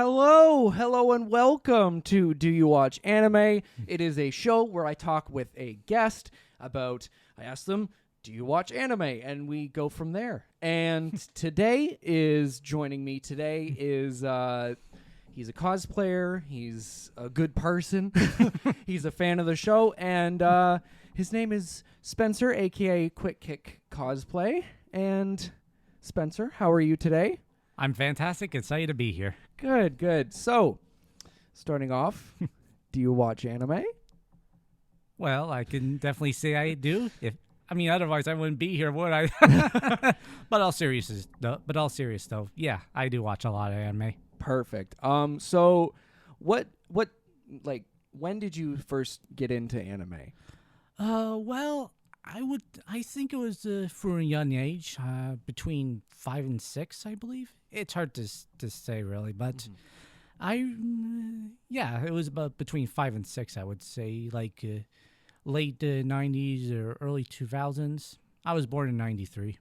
Hello, and welcome to Do You Watch Anime? It is a show where I talk with a guest about, I ask them, do you watch anime? And we go from there. And joining me today is, he's a cosplayer, he's a good person, he's a fan of the show, and his name is Spencer, aka Quick Kick Cosplay. And Spencer, how are you today? I'm fantastic. Excited to be here. Good. So, starting off, do you watch anime? Well, I can definitely say I do. Otherwise I wouldn't be here, would I? But all serious though, yeah, I do watch a lot of anime. Perfect. So, when did you first get into anime? Well, I think it was for a young age, between 5 and 6, I believe. It's hard to say really, but it was about between 5 and 6, I would say, like late 90s or early 2000s. I was born in 93.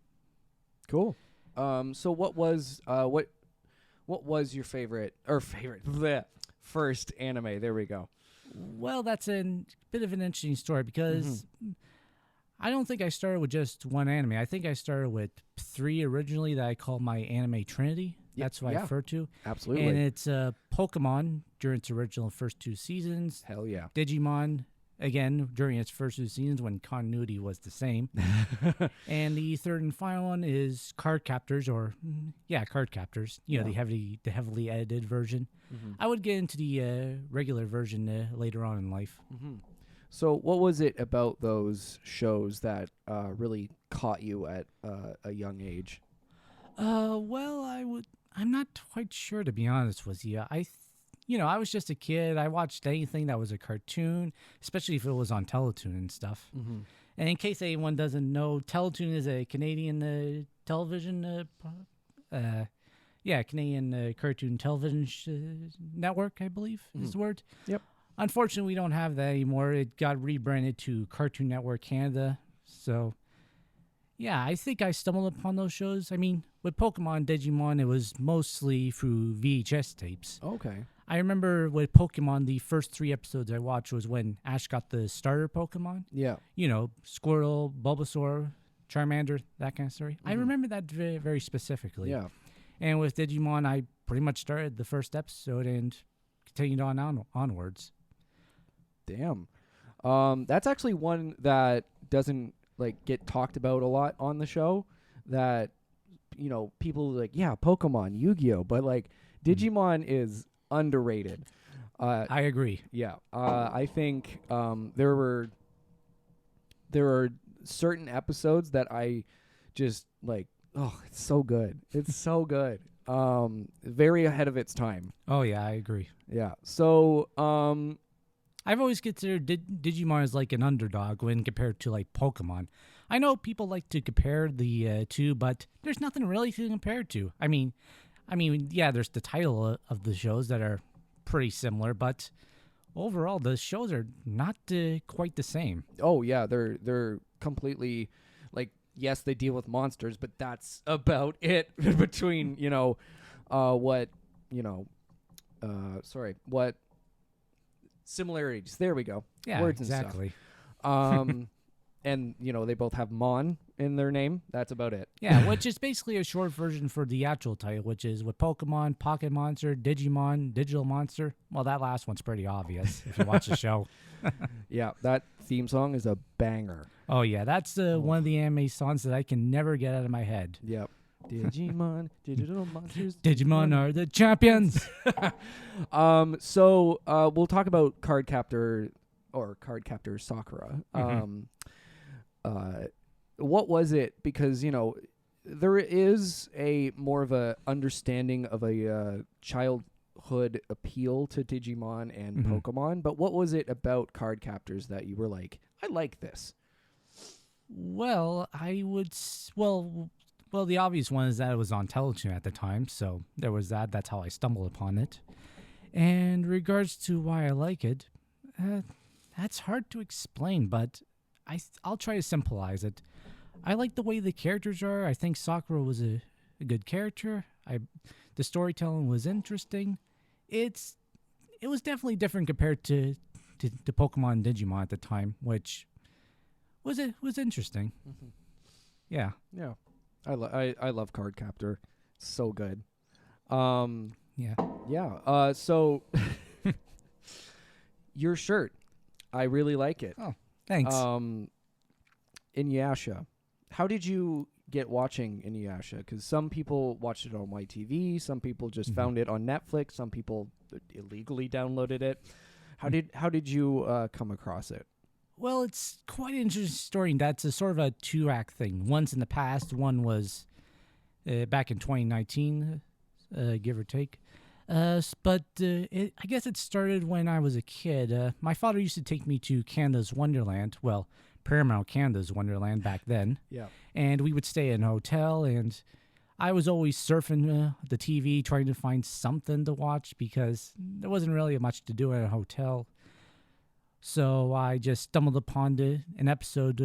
Cool. So what was your favorite first anime? There we go. Well, that's a bit of an interesting story because I don't think I started with just one anime. I think I started with 3 originally that I called my anime trinity. That's what I refer to. Absolutely. And it's Pokemon during its original first 2 seasons. Hell yeah. Digimon, again, during its first 2 seasons when continuity was the same. And the third and final one is Card Captors, Card Captors. The heavily edited version. I would get into the regular version later on in life. So what was it about those shows that really caught you at a young age? I'm not quite sure, to be honest with you. I was just a kid. I watched anything that was a cartoon, especially if it was on Teletoon and stuff. And in case anyone doesn't know, Teletoon is a Canadian television Canadian cartoon television network, I believe is the word. Yep. Unfortunately, we don't have that anymore. It got rebranded to Cartoon Network Canada. So, yeah, I think I stumbled upon those shows. I mean, with Pokemon, Digimon, it was mostly through VHS tapes. Okay. I remember with Pokemon, the first 3 episodes I watched was when Ash got the starter Pokemon. Yeah. Squirtle, Bulbasaur, Charmander, that kind of story. I remember that very, very specifically. Yeah. And with Digimon, I pretty much started the first episode and continued onwards. Damn. That's actually one that doesn't get talked about a lot on the show, that people Pokemon, Yu-Gi-Oh, but Digimon is underrated. I agree. Yeah. I think there are certain episodes that I just it's so good. It's so good. Very ahead of its time. Oh yeah, I agree. Yeah. So I've always considered Digimon as like an underdog when compared to Pokemon. I know people like to compare the two, but there's nothing really to compare to. I mean, there's the title of the shows that are pretty similar, but overall the shows are not quite the same. Oh yeah, they're completely yes, they deal with monsters, but that's about it between what similarities. There we go. Yeah, words exactly. And stuff. And they both have Mon in their name. That's about it. Yeah, which is basically a short version for the actual title, which is with Pokemon, Pocket Monster, Digimon, Digital Monster. Well, that last one's pretty obvious if you watch the show. Yeah, that theme song is a banger. Oh yeah, that's one of the anime songs that I can never get out of my head. Yep. Digimon, digital monsters. Digimon are the champions. So we'll talk about Card Captor Sakura. What was it? Because there is a more of a understanding of a childhood appeal to Digimon and Pokemon, but what was it about Card Captors that you were like, I like this? Well, Well, the obvious one is that it was on Teletoon at the time, so there was that. That's how I stumbled upon it. And in regards to why I like it, that's hard to explain, but I'll try to simplify it. I like the way the characters are. I think Sakura was a good character. The storytelling was interesting, it was definitely different compared to Pokemon and Digimon at the time, which was interesting. Mhm. Yeah. Yeah, I love Card Captor. So good. Um, Yeah. yeah. So your shirt, I really like it. Oh, thanks. Inuyasha. How did you get watching Inuyasha? Because some people watched it on YTV, some people just Mhm. found it on Netflix, some people illegally downloaded it. How Mm. did you come across it? Well, it's quite an interesting story. And that's a sort of a two-act thing. One's in the past. One was back in 2019, give or take. I guess it started when I was a kid. My father used to take me to Canada's Wonderland. Well, Paramount Canada's Wonderland back then. Yeah. And we would stay in a hotel, and I was always surfing the TV trying to find something to watch because there wasn't really much to do in a hotel. So I just stumbled upon an episode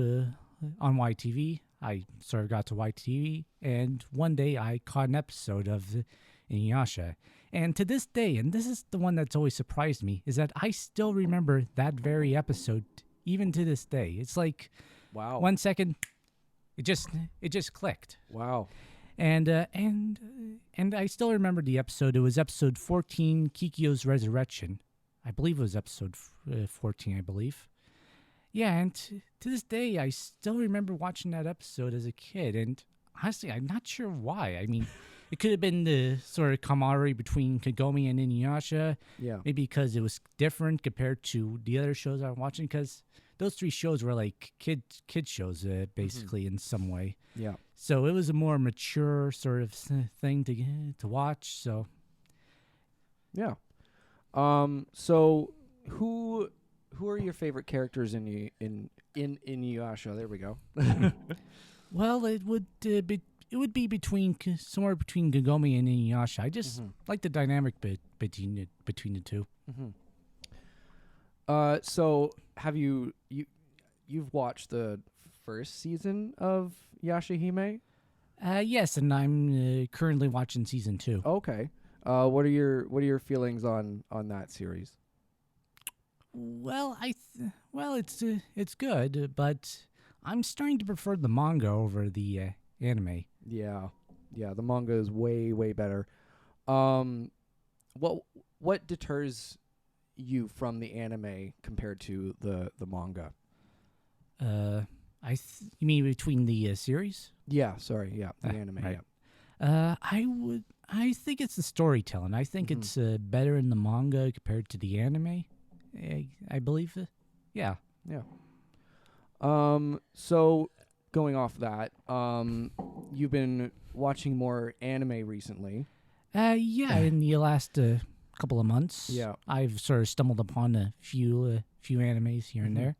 on YTV. I sort of got to YTV, and one day I caught an episode of Inuyasha. And to this day, and this is the one that's always surprised me, is that I still remember that very episode, even to this day. It's like Wow. 1 second, it just clicked. Wow. And I still remember the episode. It was episode 14, Kikyo's Resurrection. I believe it was episode 14, I believe. Yeah, and to this day, I still remember watching that episode as a kid. And honestly, I'm not sure why. I mean, it could have been the sort of camaraderie between Kagome and Inuyasha. Yeah. Maybe because it was different compared to the other shows I'm watching. Because those three shows were like kid shows, basically, in some way. Yeah. So it was a more mature sort of thing to watch. So Yeah. So who are your favorite characters in Inuyasha? There we go. well, it would be between somewhere between Kagome and Inuyasha. I just like the dynamic between the two. So have you've watched the first season of Yashahime? Yes, and I'm currently watching season 2. Okay. What are your feelings on that series? Well, it's good, but I'm starting to prefer the manga over the anime. Yeah. Yeah, the manga is way better. What deters you from the anime compared to the manga? You mean between the series? Yeah, sorry. Yeah, the anime. Right. Yeah. I think it's the storytelling. I think it's better in the manga compared to the anime. I believe. Yeah. Yeah. So going off that, you've been watching more anime recently. Yeah. In the last couple of months, Yeah. I've sort of stumbled upon a few animes here and there.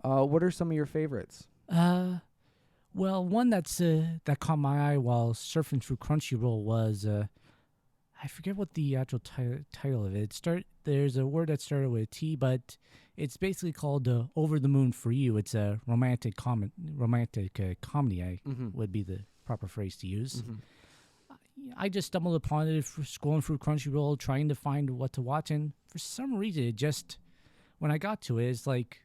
What are some of your favorites? Well, one that caught my eye while surfing through Crunchyroll was I forget what the actual title of it. There's a word that started with a T, but it's basically called "Over the Moon for You." It's a romantic comedy. Would be the proper phrase to use. I just stumbled upon it scrolling through Crunchyroll, trying to find what to watch, and for some reason, it just when I got to it, it's like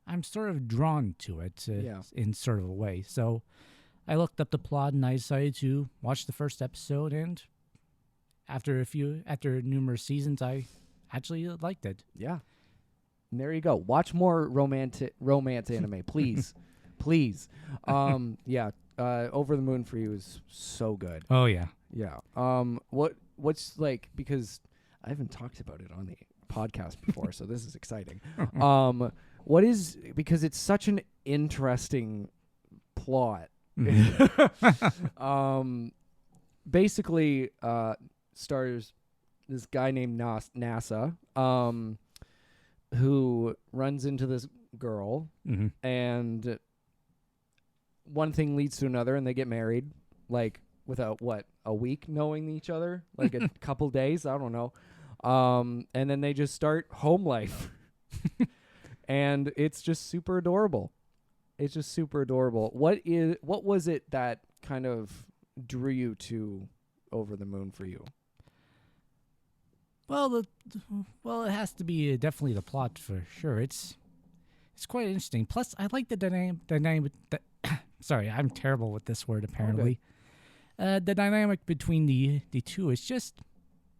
I'm sort of drawn to it in sort of a way. So I looked up the plot and I decided to watch the first episode, and after numerous seasons, I actually liked it. Yeah. And there you go. Watch more romance anime, please. Please. Yeah. Over the Moon for You is so good. Oh yeah. Yeah. What's like, because I haven't talked about it on the podcast before, so this is exciting. What is, because it's such an interesting plot. Basically, stars this guy named NASA, who runs into this girl, and one thing leads to another, and they get married, like without a week knowing each other, like a couple days, I don't know. And then they just start home life. And it's just super adorable. It's just super adorable. What was it that kind of drew you to Over the Moon for You? Well, it has to be definitely the plot for sure. It's quite interesting. Plus, I like the dynamic. Sorry, I'm terrible with this word. Apparently, the dynamic between the two is just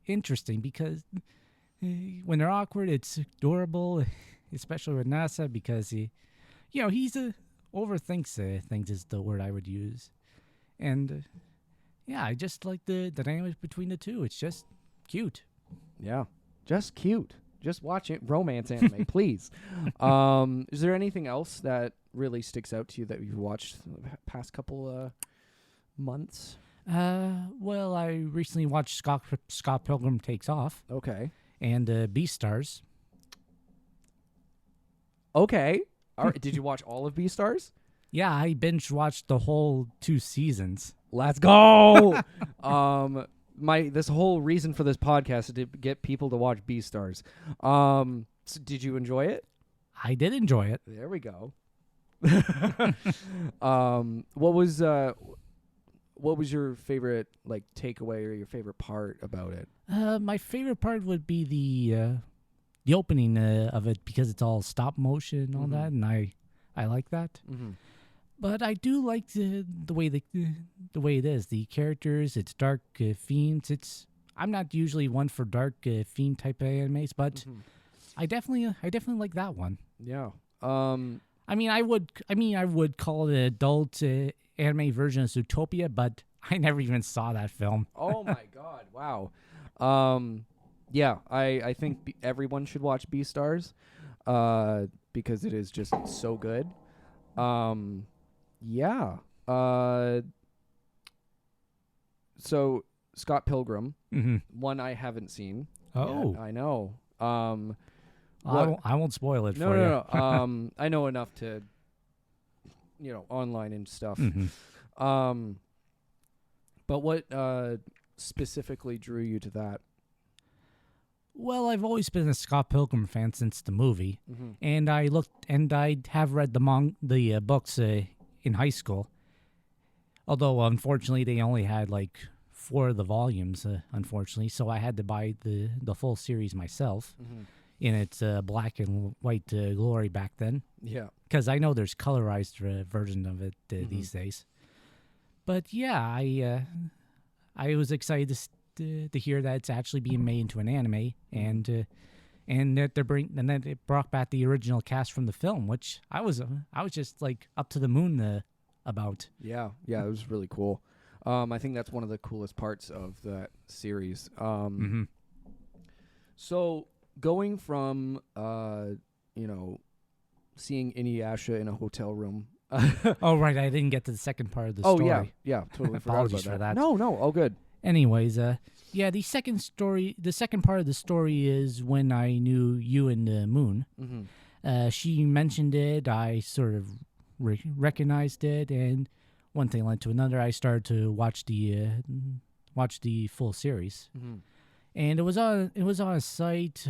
interesting because when they're awkward, it's adorable, especially with NASA because he's overthinks things is the word I would use, and yeah, I just like the dynamic between the two. It's just cute. Yeah, just cute. Just watch it, romance anime, please. Is there anything else that really sticks out to you that you've watched the past couple months? Well, I recently watched Scott Pilgrim Takes Off Okay. and Beastars. Okay. All right. Did you watch all of Beastars? Yeah, I binge watched the whole 2 seasons. Let's go. This whole reason for this podcast is to get people to watch Beastars. So did you enjoy it? I did enjoy it. There we go. What was your favorite takeaway or your favorite part about it? My favorite part would be the opening of it because it's all stop motion and all that, and I like that. Mm-hmm. But I do like the way the way it is. The characters, it's dark themes. I'm not usually one for dark theme type of animes, but I definitely like that one. Yeah. I mean, I would call it an adult anime version of Zootopia, but I never even saw that film. Oh my god! Wow. Yeah, I think everyone should watch Beastars, because it is just so good. Yeah. So Scott Pilgrim, one I haven't seen. Oh, yet. I know. I won't spoil it for you. No. I know enough to, online and stuff. But what specifically drew you to that? Well, I've always been a Scott Pilgrim fan since the movie, and I have read the books in high school. Although unfortunately they only had 4 of the volumes, unfortunately, so I had to buy the full series myself in its black and white glory back then. Yeah, because I know there's colorized version of it these days. But yeah, I was excited to hear that it's actually being made into an anime, and that that it brought back the original cast from the film, which I was just up to the moon about. Yeah, it was really cool. I think that's one of the coolest parts of that series. So going from seeing Inuyasha in a hotel room. Oh right, I didn't get to the second part of the story. Oh yeah, totally forgot Apologies about for that. No, all good. Anyways, the second part of the story is when I knew you and Moon. She mentioned it. I sort of recognized it, and one thing led to another. I started to watch the full series, and it was on a site.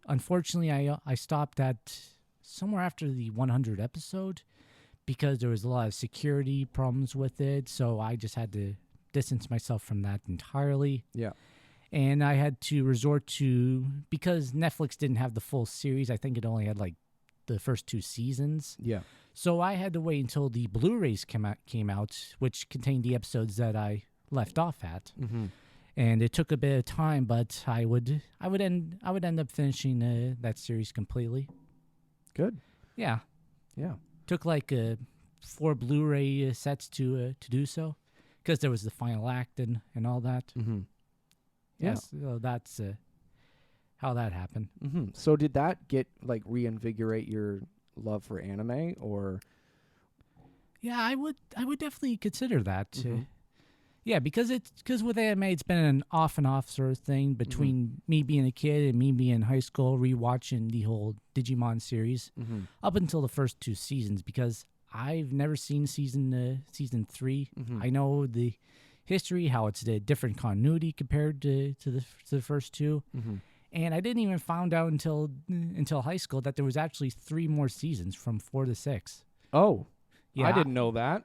Unfortunately, I stopped at somewhere after the 100 episode because there was a lot of security problems with it. So I just had to distance myself from that entirely. Yeah. And I had to resort to, because Netflix didn't have the full series, I think it only had the first 2 seasons. Yeah. So I had to wait until the Blu-rays came out, which contained the episodes that I left off at. And it took a bit of time, but I would end up finishing that series completely. Good. Yeah. Took 4 Blu-ray sets to do so, because there was the final act and all that. Yes, so that's how that happened. So did that reinvigorate your love for anime, or? Yeah, I would definitely consider that. Yeah, because with anime, it's been an off and off sort of thing between me being a kid and me being in high school, rewatching the whole Digimon series up until the first 2 seasons, because I've never seen season 3. I know the history, how it's a different continuity compared to the first 2. And I didn't even find out until high school that there was actually 3 more seasons from 4 to 6. Oh, yeah, I didn't know that.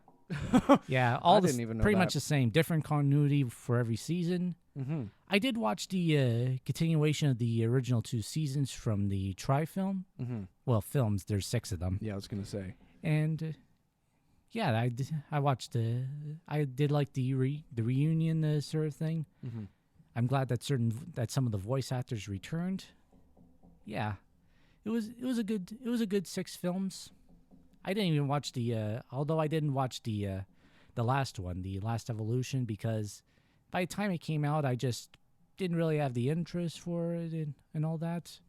Yeah, didn't even know pretty much the same, different continuity for every season. Mm-hmm. I did watch the continuation of the original 2 seasons from the Tri-Film. Mm-hmm. Well, films, there's 6 of them. Yeah, I was gonna say. And yeah, I watched I did like the reunion sort of thing. Mm-hmm. I'm glad that some of the voice actors returned. Yeah, it was a good 6 films. I didn't even watch although I didn't watch the last one, the Last Evolution, because by the time it came out, I just didn't really have the interest for it and all that.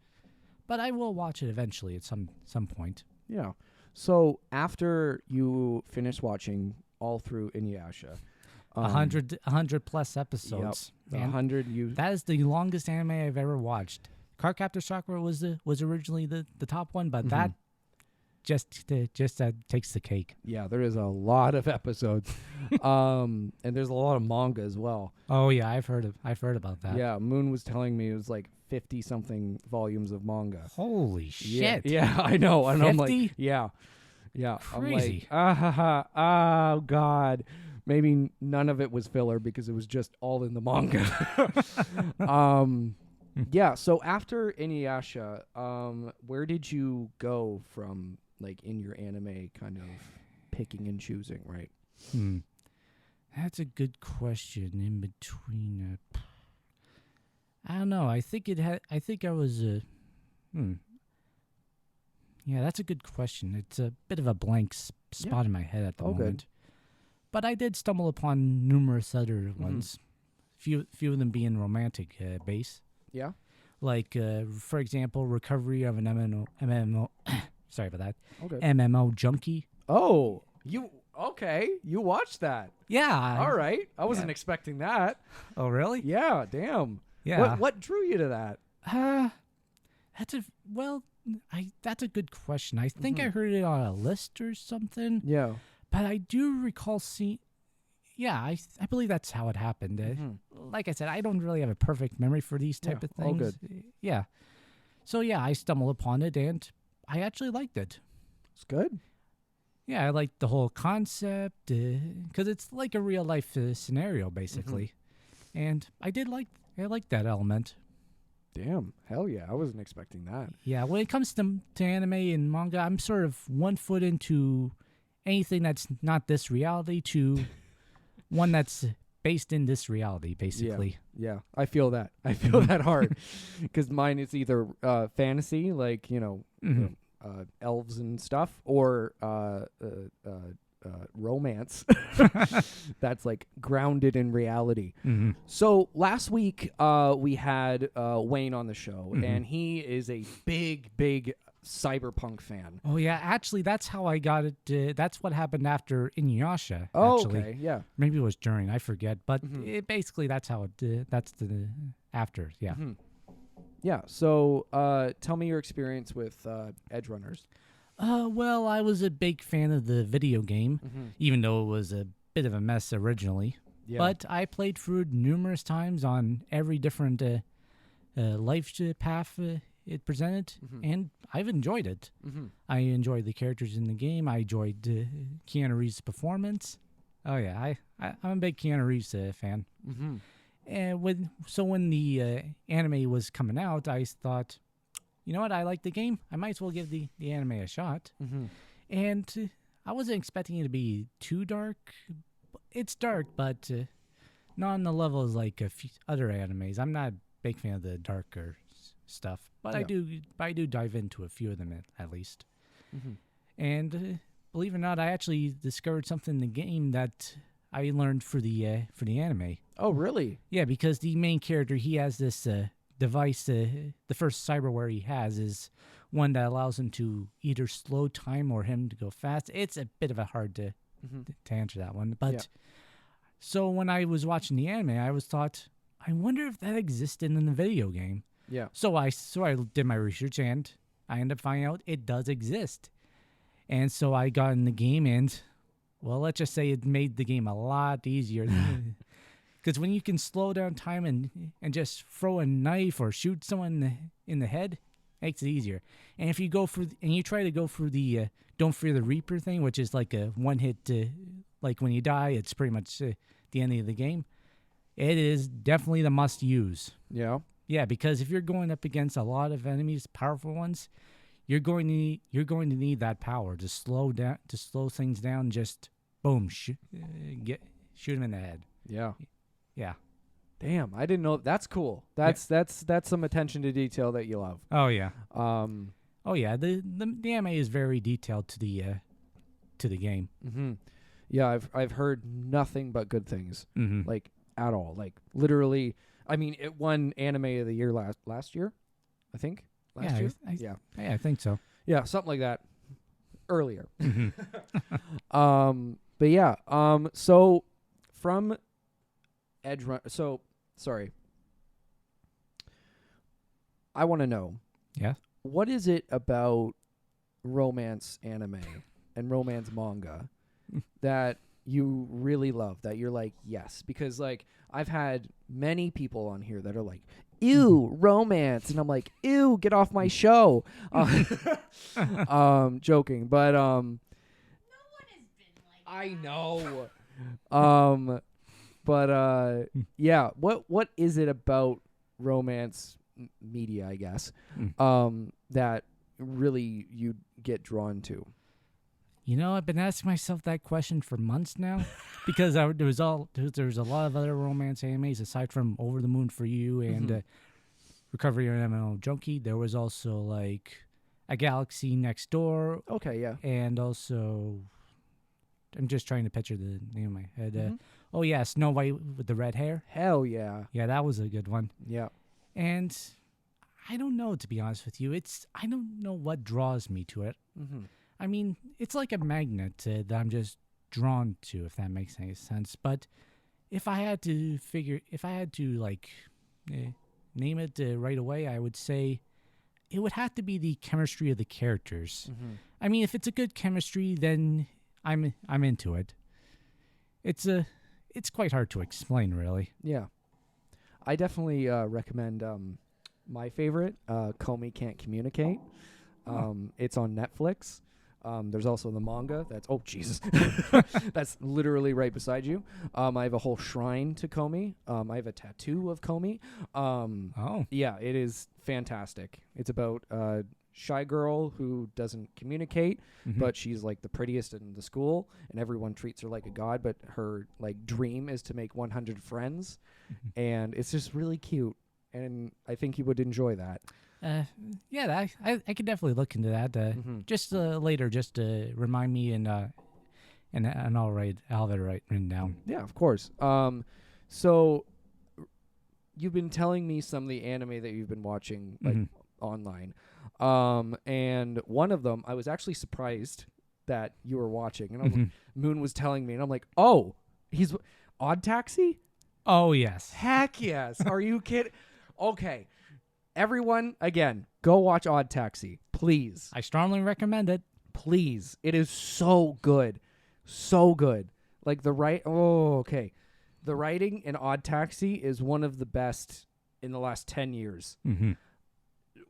But I will watch it eventually at some point. Yeah. So after you finish watching all through Inuyasha, 100 plus episodes. the Man, 100 that is the longest anime I've ever watched. Cardcaptor Sakura was originally the top one, but that just takes the cake. Yeah, there is a lot of episodes, and there's a lot of manga as well. Oh yeah, I've heard about that. Yeah, Moon was telling me it was like 50 something volumes of manga. Holy shit! Yeah, I know, and 50? I'm like, yeah. Crazy. I'm like, oh god. Maybe none of it was filler because it was just all in the manga. Yeah, so after Inuyasha, where did you go from, like, in your anime kind of picking and choosing, right? That's a good question. In between, I don't know. I think I was. Yeah, that's a good question. It's a bit of a blank spot in my head at the moment. Good. But I did stumble upon numerous other ones. Few of them being romantic base. Yeah. Like, for example, Recovery of an MMO. Sorry about that. Okay. MMO Junkie. Oh, you watched that. Yeah. All right. I wasn't expecting that. Oh, really? Yeah, damn. Yeah. What drew you to that? That's a good question. I think I heard it on a list or something. Yeah. But I do recall seeing. Yeah, I believe that's how it happened. Like I said, I don't really have a perfect memory for these type of things. All good. Yeah. So yeah, I stumbled upon it and I actually liked it. It's good. Yeah, I liked the whole concept because it's like a real life scenario basically, and I liked that element. Damn. Hell yeah. I wasn't expecting that. Yeah, when it comes to anime and manga, I'm sort of one foot into anything that's not this reality to one that's based in this reality, basically. Yeah. I feel that. I feel that hard because mine is either fantasy, like, elves and stuff, or romance that's like grounded in reality. So last week we had Wayne on the show, and he is a big cyberpunk fan. Oh yeah, actually that's how I got it. That's what happened after Inuyasha. Oh, actually. okay, yeah. Maybe it was during, I forget, but basically that's how it. That's the after, yeah. Yeah. So tell me your experience with Edge Runners. Well, I was a big fan of the video game, even though it was a bit of a mess originally. Yeah. But I played through it numerous times on every different life path it presented, and I've enjoyed it. I enjoyed the characters in the game. I enjoyed Keanu Reeves' performance. Oh yeah, I'm a big Keanu Reeves fan. And when the anime was coming out, I thought, you know what, I like the game. I might as well give the anime a shot. And I wasn't expecting it to be too dark. It's dark, but not on the level as like a few other animes. I'm not a big fan of the darker stuff, but I do dive into a few of them at least. And believe it or not, I actually discovered something in the game that I learned for the anime. Oh, really? Yeah, because the main character, he has this device. The first cyberware he has is one that allows him to either slow time or him to go fast. It's a bit of a hard to answer that one. But so when I was watching the anime, I I wonder if that existed in the video game. Yeah. So I did my research and I ended up finding out it does exist. And so I got in the game and, well, let's just say it made the game a lot easier. Because when you can slow down time and just throw a knife or shoot someone in the head, it makes it easier. And if you you try to go through the Don't Fear the Reaper thing, which is like a one hit, like when you die, it's pretty much the end of the game. it is definitely the must use. Yeah. Yeah, because if you're going up against a lot of enemies, powerful ones, you're going to need that power to slow things down. Just boom, shoot him in the head. Yeah. Yeah. Damn, I didn't know. That's cool. That's some attention to detail that you love. Oh yeah. Um. Oh yeah. The anime is very detailed to the game. Mm-hmm. Yeah, I've heard nothing but good things. Mm-hmm. Like at all. Like literally. I mean, it won Anime of the Year last year, I think. Last year. Yeah, I think so. Yeah, something like that. Earlier. Mm-hmm. But yeah. So from Edge Run. So sorry. I want to know. Yeah. What is it about romance anime and romance manga that you really love, that you're like, yes? Because like I've had many people on here that are like, ew, romance, and I'm like, ew, get off my show. Joking, but No one has been like I that. know. But yeah, what is it about romance media, I guess, that really you get drawn to? You know, I've been asking myself that question for months now, because there was a lot of other romance animes aside from Over the Moon for You and Recovery Your MMO Junkie. There was also like A Galaxy Next Door, Okay, yeah. and also I'm just trying to picture the name in my head. Mhm. Oh yeah, Snow White with the red hair. Hell yeah. Yeah, that was a good one. Yeah. And I don't know, to be honest with you. I don't know what draws me to it. Mm-hmm. I mean, it's like a magnet that I'm just drawn to, if that makes any sense. But if I had to like name it right away, I would say it would have to be the chemistry of the characters. Mm-hmm. I mean, if it's a good chemistry, then I'm into it. It's quite hard to explain, really. Yeah. I definitely recommend my favorite, Comey Can't Communicate. It's on Netflix. There's also the manga. Oh, Jesus. That's literally right beside you. I have a whole shrine to Comey. I have a tattoo of Comey. Oh. Yeah, it is fantastic. It's about a shy girl who doesn't communicate, Mhm. but she's like the prettiest in the school, and everyone treats her like a god, but her like dream is to make 100 friends, and it's just really cute, and I think you would enjoy that. Yeah, I could definitely look into that. Just later, just to remind me, and I'll have it written down. Yeah, of course. So you've been telling me some of the anime that you've been watching like online. And one of them I was actually surprised that you were watching, and I was like, Moon was telling me, and I'm like, "Oh, he's Odd Taxi?" Oh yes. Heck yes. Are you kidding? Okay. Everyone, again, go watch Odd Taxi, please. I strongly recommend it. Please. It is so good. So good. Like the okay. The writing in Odd Taxi is one of the best in the last 10 years. Mm-hmm.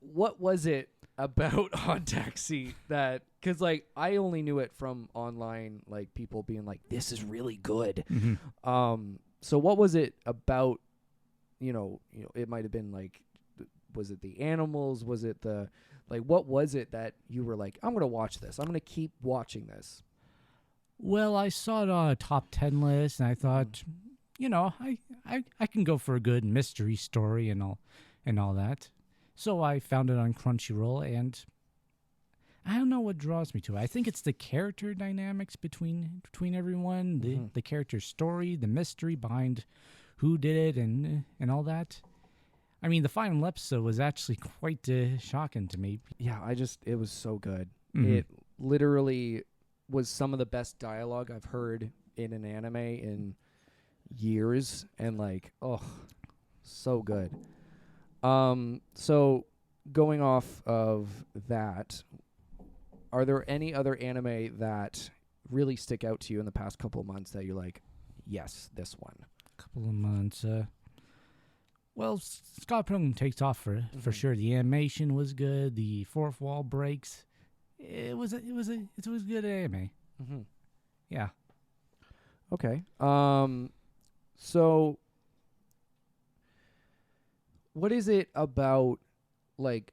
What was it about Odd Taxi that, because like I only knew it from online, like people being like, this is really good. So what was it about, you know, it might have been like, was it the animals? Was it the, like, what was it that you were like, I'm going to watch this. I'm going to keep watching this. Well, I saw it on a top 10 list, and I thought, you know, I can go for a good mystery story and all that. So I found it on Crunchyroll, and I don't know what draws me to it. I think it's the character dynamics between everyone, the character story, the mystery behind who did it, and all that. I mean, the final episode was actually quite shocking to me. Yeah, it was so good. Mhm. It literally was some of the best dialogue I've heard in an anime in years, and like, oh, so good. So going off of that, are there any other anime that really stick out to you in the past couple of months that you're like, yes, this one? Couple of months. Well, Scott Pilgrim takes off for sure. The animation was good. The fourth wall breaks. It was a good anime. Mm-hmm. Yeah. Okay. So what is it about like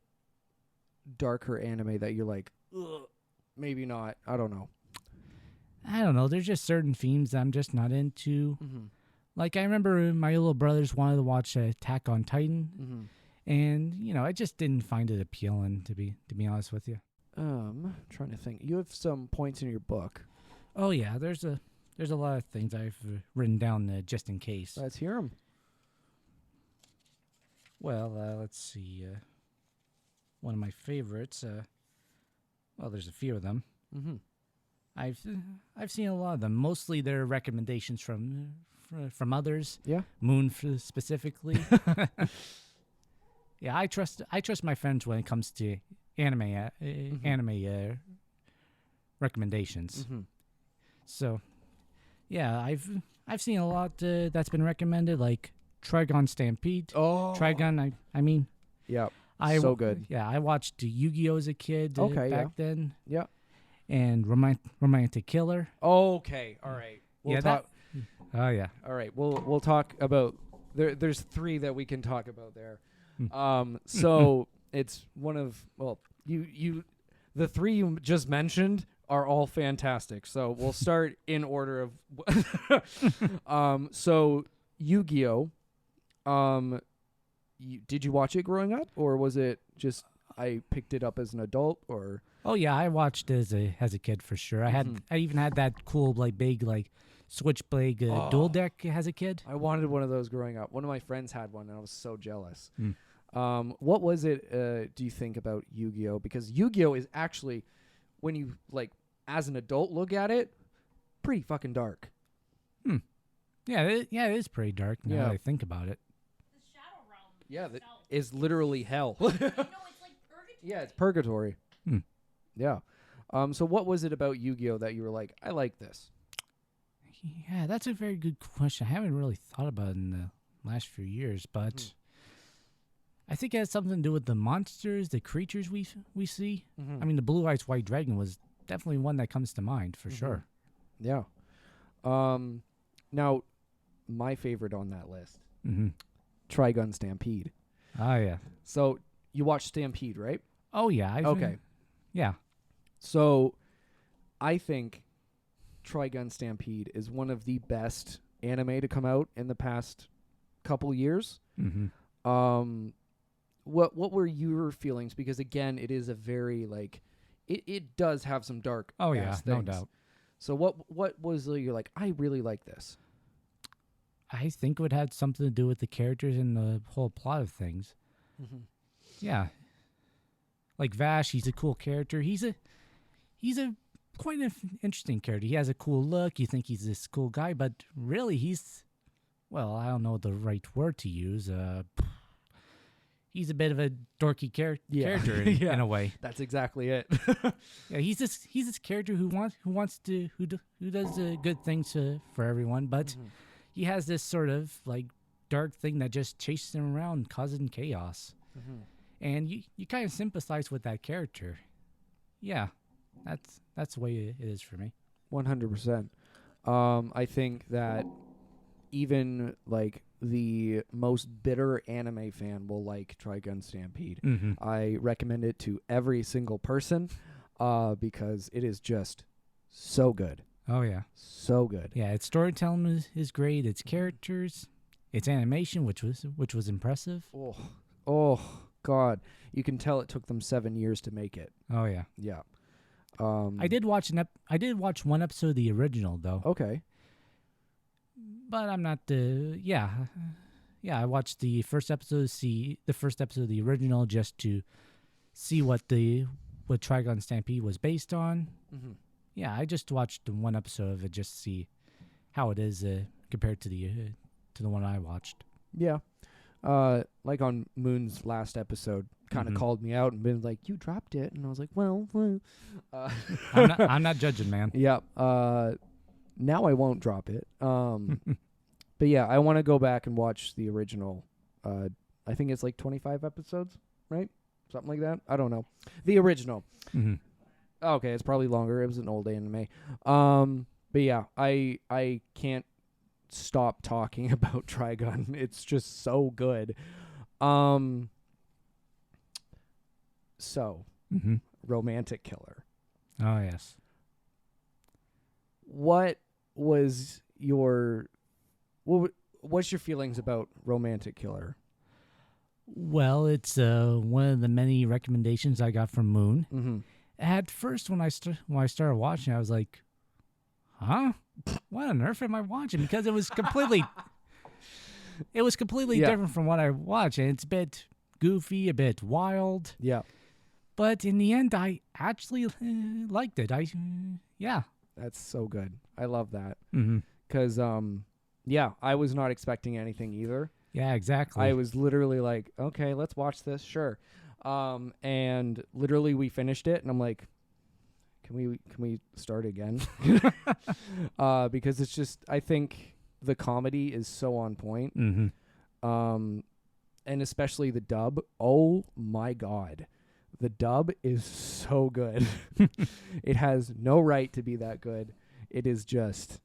darker anime that you're like, ugh, maybe not? I don't know. I don't know. There's just certain themes I'm just not into. Mm-hmm. Like, I remember my little brothers wanted to watch Attack on Titan, Mm-hmm. and, I just didn't find it appealing, to be honest with you. Trying to think. You have some points in your book. Oh, yeah, there's a lot of things I've written down just in case. Let's hear them. Well, let's see. One of my favorites, well, there's a few of them. Mm-hmm. I've seen a lot of them. Mostly they're recommendations from others. Yeah. Moon specifically. Yeah, I trust my friends when it comes to anime recommendations. Mm-hmm. So, yeah, I've seen a lot that's been recommended, like Trigon Stampede. Oh. Trigon, I mean, Yeah. I So good. Yeah, I watched Yu-Gi-Oh as a kid back then. Yeah. And Romantic Killer. Okay. All right. We'll Yeah, talk. Oh yeah. All right. We'll talk about there's 3 that we can talk about there. So it's one of you the 3 you just mentioned are all fantastic. So we'll start in order of so Yu-Gi-Oh. Did you watch it growing up, or was it just I picked it up as an adult, or? Oh yeah, I watched as a kid for sure. I even had that cool big switchblade dual deck as a kid. I wanted one of those growing up. One of my friends had one, and I was so jealous. What was it, do you think, about Yu-Gi-Oh? Because Yu-Gi-Oh is actually, when you, as an adult look at it, pretty fucking dark. Yeah, it is pretty dark now that I think about it. The Shadow Realm. Yeah, that itself. is literally hell. No, it's like purgatory. Yeah, it's purgatory. Yeah. So what was it about Yu-Gi-Oh that you were like, I like this? Yeah, that's a very good question. I haven't really thought about it in the last few years, but I think it has something to do with the monsters, the creatures we see. I mean, the Blue Eyes White Dragon was definitely one that comes to mind for sure. Yeah. Now, my favorite on that list, Trigun Stampede. Oh yeah. So you watched Stampede, right? Oh yeah. Okay. Yeah. So I think Trigun Stampede is one of the best anime to come out in the past couple years. What were your feelings? Because again, it is a very it does have some dark. Oh yeah, things. no doubt. So what was you're like? I really like this. I think it would have something to do with the characters and the whole plot of things. Yeah. Like Vash, he's a cool character. He's a quite an interesting character. He has a cool look. You think he's this cool guy, but really he's, well, I don't know the right word to use. He's a bit of a dorky character in a way. That's exactly it. Yeah, he's this character who does good things for everyone, but he has this sort of dark thing that just chases him around, causing chaos. And you kind of sympathize with that character. Yeah, that's the way it is for me. 100%. I think that even the most bitter anime fan will like Trigun Stampede. I recommend it to every single person because it is just so good. Oh yeah, so good. Yeah, its storytelling is great. Its characters, its animation, which was impressive. Oh God, you can tell it took them 7 years to make it. Oh yeah, yeah. I did watch one episode of the original though. Okay. But I'm not yeah. I watched the first episode of the original just to see what Trigon Stampede was based on. Yeah, I just watched one episode of it just to see how it is compared to the one I watched. Yeah. Like on Moon's last episode, kind of called me out and been like, "You dropped it," and I was like, "Well." I'm not judging, man. Yeah. Now I won't drop it. But yeah, I want to go back and watch the original. I think it's 25 episodes, right? Something like that. I don't know. The original. Okay, it's probably longer. It was an old anime. But yeah, I can't stop talking about Trigun. It's just so good. So, Mm-hmm. romantic killer. Oh yes. What was your what's your feelings about romantic killer? Well, it's one of the many recommendations I got from Moon. Mm-hmm. At first, when I started watching, I was like, "Huh? What on earth am I watching?" Because it was completely Yeah. different from what I watch, and it's a bit goofy, a bit wild. Yeah, But in the end, I actually liked it. Yeah. that's so good. I love that Mm-hmm. because yeah, I was not expecting anything either. Yeah, exactly. I was literally like, okay, let's watch this, sure. And literally we finished it, and I'm like, can we start again? Because it's just, I think the comedy is so on point. Mm-hmm. And especially the dub. Oh my God. The dub is so good. It has no right to be that good. It is just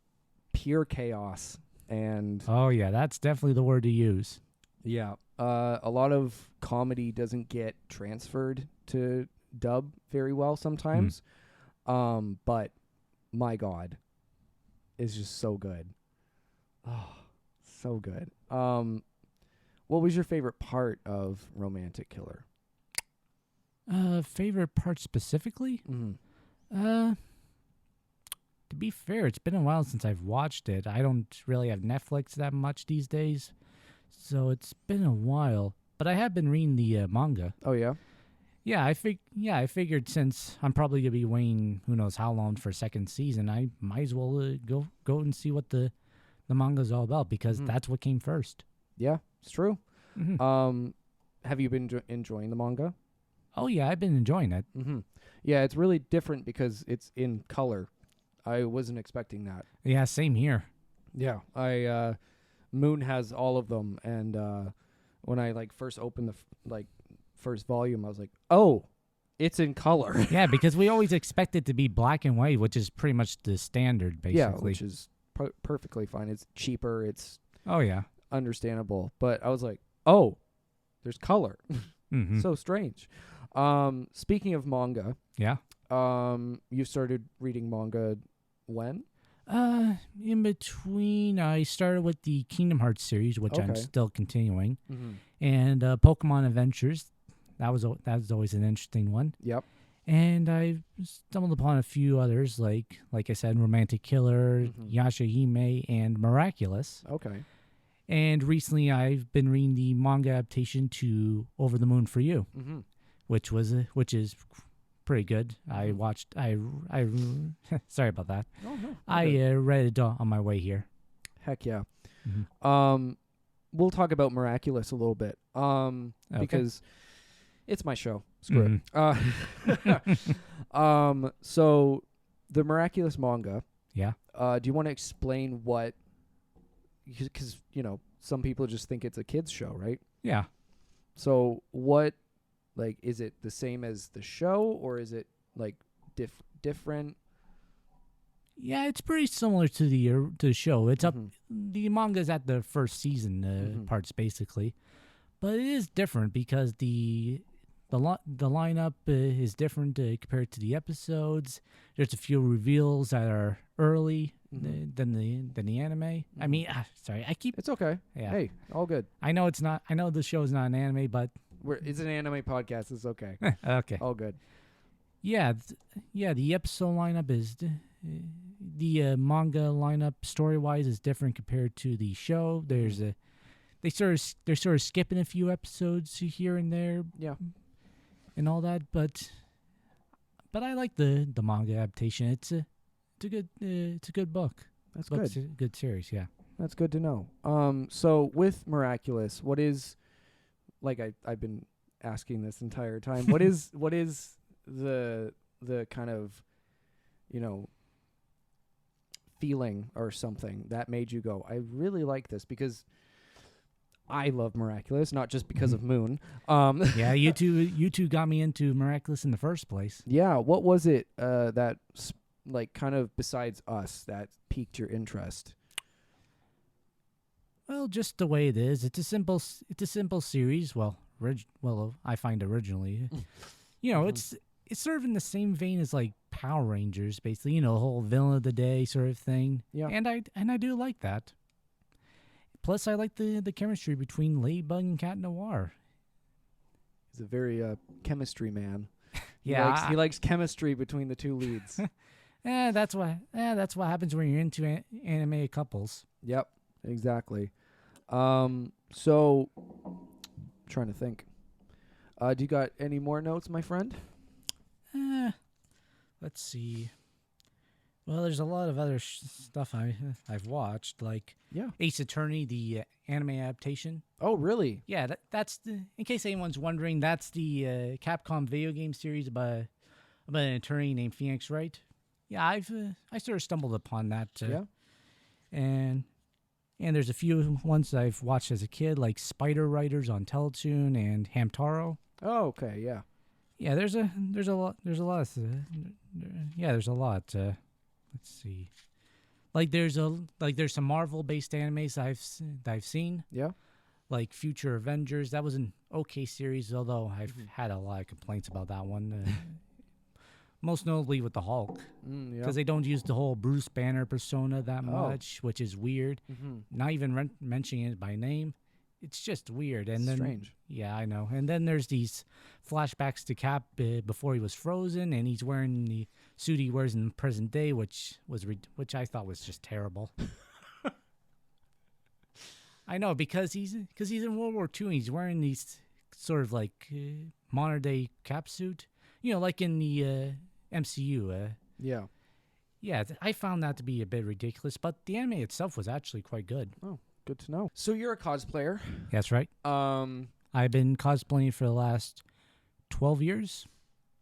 pure chaos. And Oh yeah, that's definitely the word to use. yeah, a lot of comedy doesn't get transferred to dub very well sometimes. But my God, it's just so good. Oh, so good. What was your favorite part of Romantic Killer? Favorite part specifically? Mm-hmm. To be fair, it's been a while since I've watched it. I don't really have Netflix that much these days, so it's been a while. But I have been reading the manga. Oh yeah. Yeah, I figured since I'm probably gonna be waiting who knows how long for a second season, I might as well go and see what the manga's all about because that's what came first. Yeah, it's true. Mm-hmm. Have you been enjoying the manga? Oh yeah, I've been enjoying it. Mm-hmm. Yeah, it's really different because it's in color. I wasn't expecting that. Yeah, same here. Yeah, Moon has all of them, and when I first opened the first volume, I was like, oh, it's in color. Yeah, because we always expect it to be black and white, which is pretty much the standard, basically. Yeah, which is perfectly fine. It's cheaper. It's oh yeah, understandable. But I was like, oh, there's color. mm-hmm. So strange. Speaking of manga, yeah. you started reading manga when? In between, I started with the Kingdom Hearts series, which I'm Okay. still continuing, Mm-hmm. and Pokemon Adventures. That was always an interesting one. Yep. And I stumbled upon a few others, like I said, Romantic Killer, Mhm. Yashahime, and Miraculous. Okay. And recently, I've been reading the manga adaptation to Over the Moon for You, Mm-hmm. which is pretty good. I watched. I sorry about that. Oh no. I read it on my way here. Heck yeah. Mm-hmm. We'll talk about Miraculous a little bit. Okay. Because it's my show. Screw Mhm. it. So the Miraculous manga. Yeah. Do you want to explain what? Because some people just think it's a kids show, right? Yeah. So what? Is it the same as the show, or is it different? Yeah, it's pretty similar to the show. It's up. Mhm. The manga's at the first season Mhm. parts basically, but it is different because the lineup is different compared to the episodes. There's a few reveals that are early Mhm. than the anime. I mean, sorry, I keep. It's okay. Yeah. Hey, all good. I know it's not. I know the show is not an anime, but It's an anime podcast. It's okay. okay. All good. Yeah, the episode lineup is the manga lineup story wise is different compared to the show. There's they're sort of skipping a few episodes here and there Yeah. and all that, but I like the manga adaptation. It's a good book. That's Book's good. a good series. Yeah. That's good to know. So with Miraculous, what is I've been asking this entire time. what is the kind of feeling or something that made you go, I really like this? Because I love Miraculous, not just because of Moon. Yeah, you two got me into Miraculous in the first place. Yeah, what was it that kind of besides us that piqued your interest? Well, just the way it is. It's a simple series. Well, I find originally, it's sort of in the same vein as like Power Rangers, basically. You know, the whole villain of the day sort of thing. Yeah. And I do like that. Plus, I like the chemistry between Ladybug and Cat Noir. He's a very chemistry man. Yeah, He likes chemistry between the two leads. that's what happens when you're into anime couples. Yep, exactly. So trying to think. Do you got any more notes, my friend? Let's see. Well, there's a lot of other stuff I've watched, like Ace Attorney, the anime adaptation. Oh, really? Yeah, that's the. In case anyone's wondering, that's the Capcom video game series about an attorney named Phoenix Wright. Yeah, I sort of stumbled upon that. And there's a few ones that I've watched as a kid, like Spider Riders on Teletoon and Hamtaro. Oh, okay, yeah. Yeah, there's a lot. There's a lot. Let's see. There's some Marvel based animes that I've seen. Yeah. Like Future Avengers. That was an okay series, although I've had a lot of complaints about that one. Most notably with the Hulk, because they don't use the whole Bruce Banner persona that much, which is weird. Not even mentioning it by name. It's just weird. And then strange. Yeah, I know. And then there's these flashbacks to Cap before he was frozen, and he's wearing the suit he wears in present day, which I thought was just terrible. I know, because he's in World War II and he's wearing these sort of like modern day Cap suit, like in the MCU. Yeah. Yeah, I found that to be a bit ridiculous, but the anime itself was actually quite good. Oh, good to know. So you're a cosplayer. That's right. I've been cosplaying for the last 12 years.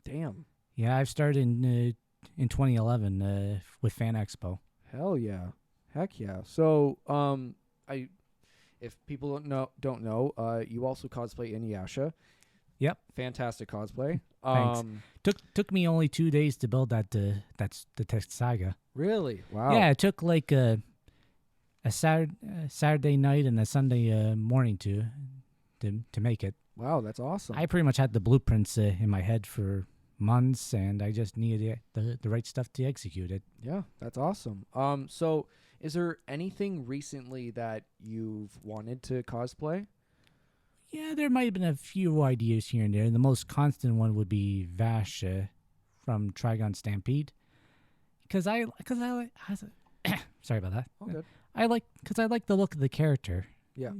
Damn. Yeah, I've started in 2011 with Fan Expo. Hell yeah. Heck yeah. So, if people don't know, you also cosplay Inuyasha. Yep. Fantastic cosplay. Thanks. Took me only 2 days to build that's the text saga. Really? Wow. Yeah, it took like a Saturday night and a Sunday morning to make it. Wow, that's awesome. I pretty much had the blueprints in my head for months, and I just needed the right stuff to execute it. Yeah, that's awesome. So is there anything recently that you've wanted to cosplay? Yeah, there might have been a few ideas here and there. The most constant one would be Vash from Trigon Stampede, because I sorry about that. All good. I like the look of the character. Yeah.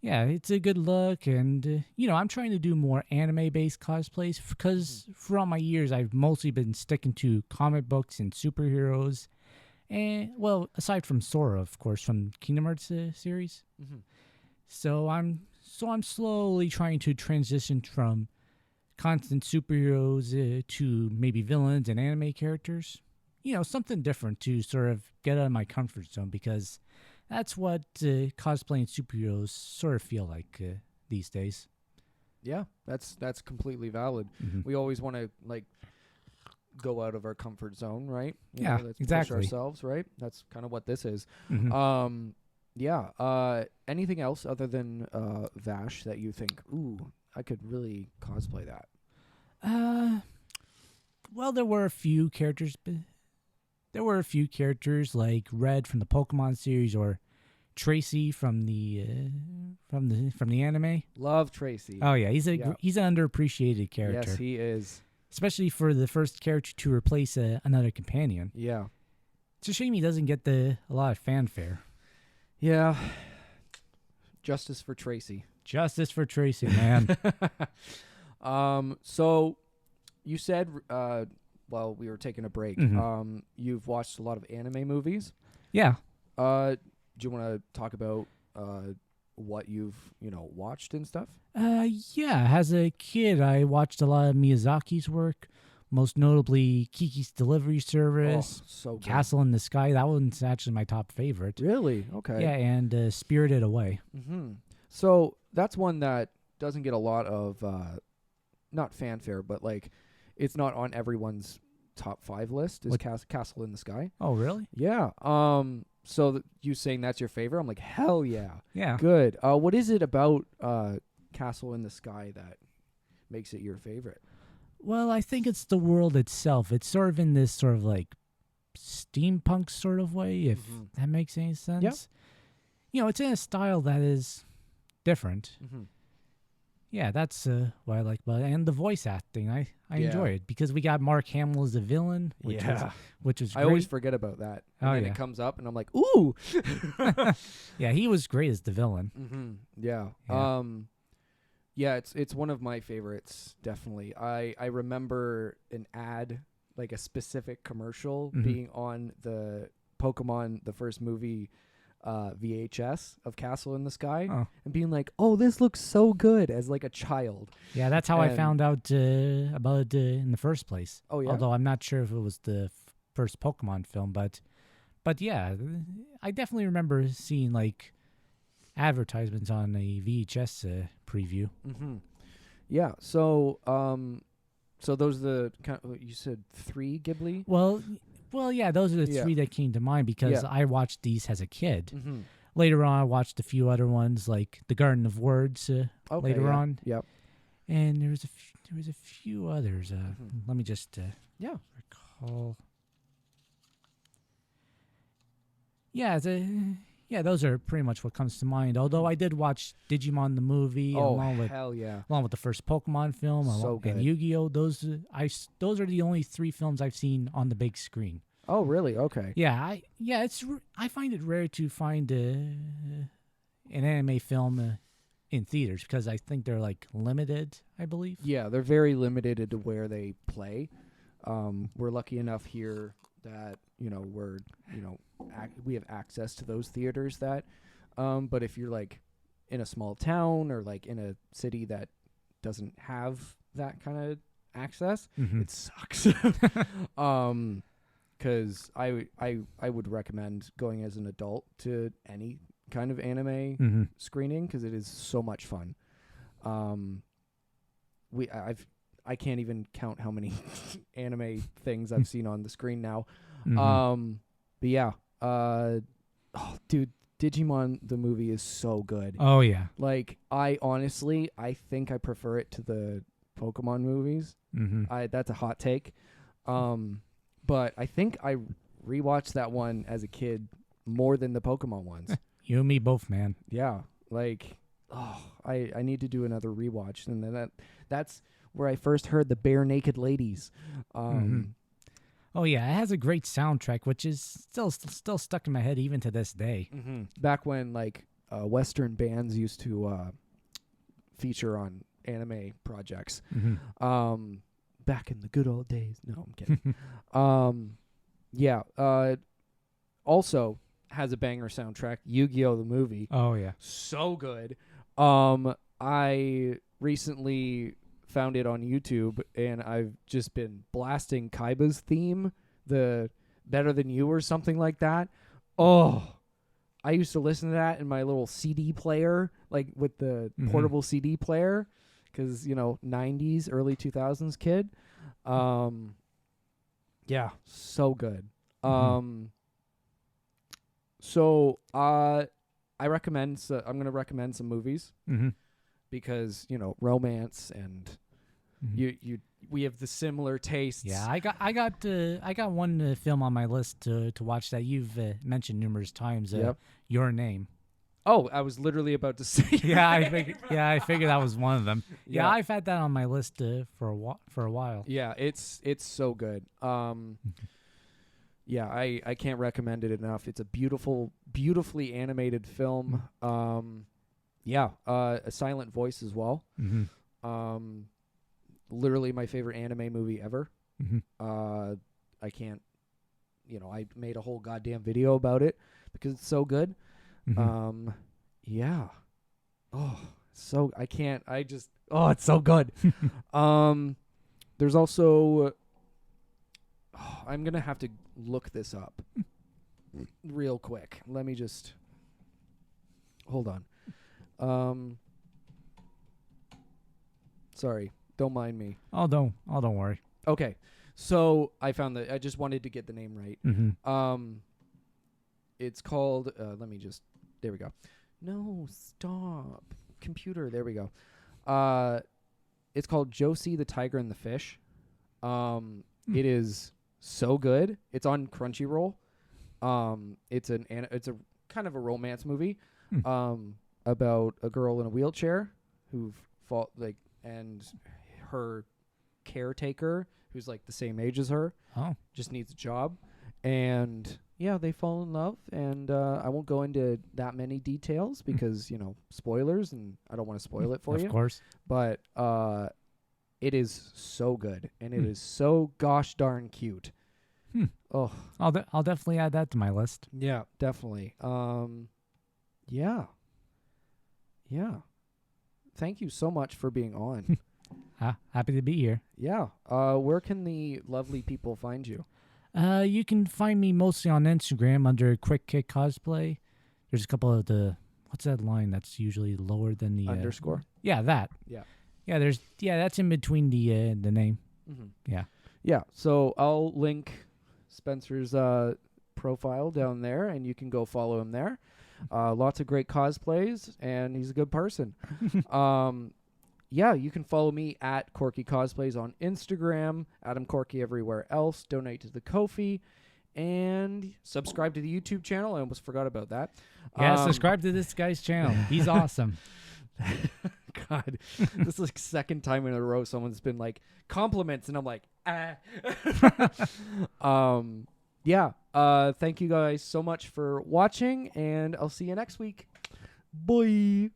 Yeah, it's a good look, and I'm trying to do more anime-based cosplays because for all my years I've mostly been sticking to comic books and superheroes, and aside from Sora, of course, from Kingdom Hearts series. Mm-hmm. So I'm slowly trying to transition from constant superheroes to maybe villains and anime characters. Something different to sort of get out of my comfort zone, because that's what cosplaying superheroes sort of feel like these days. Yeah, that's completely valid. Mm-hmm. We always want to go out of our comfort zone, right? Let's exactly. push ourselves, right? That's kind of what this is. Mm-hmm. Anything else other than Vash that you think, ooh, I could really cosplay that? Well, there were a few characters. There were a few characters like Red from the Pokemon series, or Tracy from the anime. Love Tracy. Oh yeah, he's an underappreciated character. Yes, he is. Especially for the first character to replace another companion. Yeah. It's a shame he doesn't get a lot of fanfare. Yeah. Justice for Tracy. Justice for Tracy, man. So you said while we were taking a break, you've watched a lot of anime movies. Yeah. Do you want to talk about what you've watched and stuff? Yeah. As a kid, I watched a lot of Miyazaki's work, most notably Kiki's Delivery Service, so good. Castle in the Sky. That one's actually my top favorite. Really? Okay. Yeah, and Spirited Away. Mm-hmm. So that's one that doesn't get a lot of not fanfare, but it's not on everyone's top 5 list. Is Castle in the Sky? Oh, really? Yeah. so you saying that's your favorite? I'm like, hell yeah. Yeah. Good. What is it about Castle in the Sky that makes it your favorite? Well, I think it's the world itself. It's sort of in this sort of like steampunk sort of way, if that makes any sense. You know, it's in a style that is different. Yeah, that's what I like about it. And the voice acting, I enjoy it because we got Mark Hamill as the villain, which was I great. always forget about that. And Oh, then yeah. it comes up, and I'm like, ooh. Yeah, he was great as the villain. Yeah. Yeah. Yeah, it's one of my favorites, definitely. I remember an ad, like a specific commercial, being on the Pokemon, the first movie, VHS of Castle in the Sky, and being like, oh, this looks so good, as like a child. Yeah, that's how I found out about it in the first place. Oh, yeah? Although I'm not sure if it was the first Pokemon film, but yeah, I definitely remember seeing like advertisements on a VHS preview. Yeah, so so those are the you said 3 Ghibli? Well, yeah, those are the 3 that came to mind because I watched these as a kid. Later on, I watched a few other ones like The Garden of Words later on. Yep. And there was a few others. Let me just recall. Yeah, those are pretty much what comes to mind. Although I did watch Digimon the movie along with the first Pokemon film and Yu-Gi-Oh. Those are the only 3 films I've seen on the big screen. Oh, really? Okay. Yeah, I find it rare to find an anime film in theaters because I think they're like limited, I believe. Yeah, they're very limited to where they play. We're lucky enough here that we have access to those theaters that but if you're like in a small town or like in a city that doesn't have that kind of access, it sucks. Because I would recommend going as an adult to any kind of anime screening because it is so much fun. I can't even count how many anime things I've seen on the screen now. But yeah, dude, Digimon the movie is so good. Oh yeah. Like I think I prefer it to the Pokemon movies. That's a hot take. But I think I rewatched that one as a kid more than the Pokemon ones. You and me both, man. Yeah, like I need to do another rewatch, and then that's where I first heard the Bare Naked Ladies. Oh yeah, it has a great soundtrack, which is still stuck in my head even to this day. Back when like Western bands used to feature on anime projects. Back in the good old days. No, I'm kidding. Yeah. Also has a banger soundtrack. Yu-Gi-Oh! The movie. Oh yeah, so good. I recently found it on YouTube, and I've just been blasting Kaiba's theme, the Better Than You or something like that. Oh, I used to listen to that in my little CD player, like with the portable CD player, because, 90s, early 2000s kid. Yeah, so good. So I recommend, I'm going to recommend some movies because, romance and we have the similar tastes. Yeah, I got one film on my list to watch that you've mentioned numerous times. Your Name. Oh, I was literally about to say. I figured that was one of them. Yeah, I've had that on my list for a while. Yeah, it's so good. Yeah, I can't recommend it enough. It's a beautifully animated film. A silent voice as well. Literally my favorite anime movie ever. I can't, I made a whole goddamn video about it because it's so good. Yeah. Oh, it's so good. There's also, I'm going to have to look this up real quick. Let me just, hold on. Sorry. Don't mind me. Don't worry. Okay. So I found that I just wanted to get the name right. It's called. Let me just. There we go. No, stop. Computer. There we go. It's called Josie the Tiger and the Fish. It is so good. It's on Crunchyroll. It's a kind of a romance movie. About a girl in a wheelchair who and her caretaker who's like the same age as her. Oh. Just needs a job. And yeah, they fall in love, and I won't go into that many details because, spoilers, and I don't want to spoil it for you. Of course. But it is so good, and it is so gosh darn cute. Oh, I'll definitely add that to my list. yeah, definitely. Yeah. Thank you so much for being on. Happy to be here. Yeah. Where can the lovely people find you? You can find me mostly on Instagram under Quick Kick Cosplay. There's a couple of what's that line that's usually lower than the Underscore? Yeah, that. Yeah. Yeah, that's in between the name. Mm-hmm. Yeah. Yeah. So I'll link Spencer's profile down there, and you can go follow him there. Lots of great cosplays, and he's a good person. Yeah, you can follow me at Corky Cosplays on Instagram, Adam Corky everywhere else. Donate to the Ko-fi, and subscribe to the YouTube channel. I almost forgot about that. Yeah, subscribe to this guy's channel. He's awesome. God, this is like second time in a row someone's been like compliments, and I'm like, Yeah. Thank you guys so much for watching, and I'll see you next week. Bye.